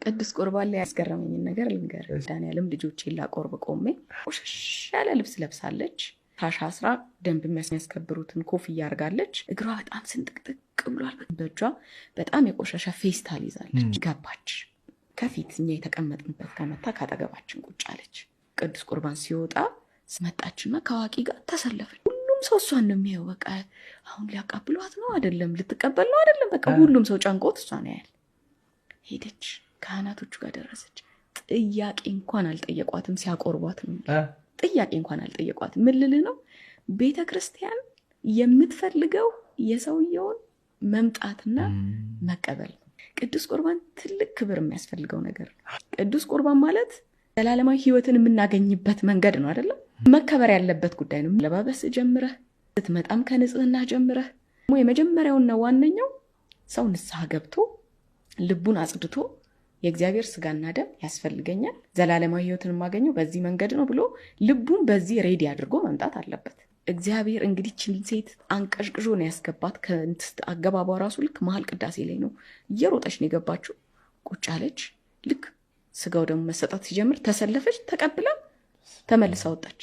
ቅዱስ ቁርባን ላይ ያስገረመኝ ነገር ልንገር። ዳንኤልም ልጆቼን ላቆርብ ቆሜ ቆሸሽ ያለ ልብስ ለብሳለች። ታሻ አስራ ደንብ የሚያስከብሩትን ኮፍያ አድርጋለች። እግሯ በጣም ስንጥቅጥቅ ብሏል። በእጇ በጣም የቆሸሸ ፌስታል ይዛለች። ገባች። ከፊት እኛ የተቀመጥንበት ከመታ ካጠገባችን ቁጭ አለች። ቅዱስ ቁርባን ሲወጣ ስመጣችና ከአዋቂ ጋር ተሰለፈች። ሁሉም ሰው እሷን ነው የሚያየው። በቃ አሁን ሊያቃብሏት ነው አይደለም፣ ልትቀበል ነው አይደለም፣ በቃ ሁሉም ሰው ጨንቆት እሷን ያያል። ሄደች፣ ካህናቶቹ ጋር ደረሰች። ጥያቄ እንኳን አልጠየቋትም። ሲያቆርቧት ነው ጥያቄ እንኳን አልጠየቋትም። ምን ልልህ ነው? ቤተ ክርስቲያን የምትፈልገው የሰውየውን መምጣትና መቀበል ነው። ቅዱስ ቁርባን ትልቅ ክብር የሚያስፈልገው ነገር ነው። ቅዱስ ቁርባን ማለት ዘላለማዊ ሕይወትን የምናገኝበት መንገድ ነው አይደለም? መከበር ያለበት ጉዳይ ነው። ለባበስ ጀምረህ ስትመጣም ከንጽህና ጀምረህ የመጀመሪያውና ዋነኛው ሰው ንስሐ ገብቶ ልቡን አጽድቶ የእግዚአብሔር ስጋና ደም ያስፈልገኛል፣ ዘላለማዊ ሕይወትን የማገኘው በዚህ መንገድ ነው ብሎ ልቡን በዚህ ሬዲ አድርጎ መምጣት አለበት። እግዚአብሔር እንግዲህ ችን ሴት አንቀሽቅሾ ነው ያስገባት። አገባቧ ራሱ ልክ መሀል ቅዳሴ ላይ ነው እየሮጠች ነው የገባችው። ቁጭ አለች። ልክ ስጋው ደግሞ መሰጣት ሲጀምር ተሰለፈች፣ ተቀብላ ተመልሳ ወጣች።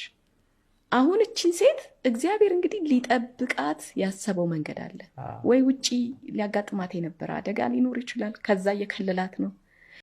አሁን እችን ሴት እግዚአብሔር እንግዲህ ሊጠብቃት ያሰበው መንገድ አለ ወይ? ውጪ ሊያጋጥማት የነበረ አደጋ ሊኖር ይችላል። ከዛ እየከለላት ነው።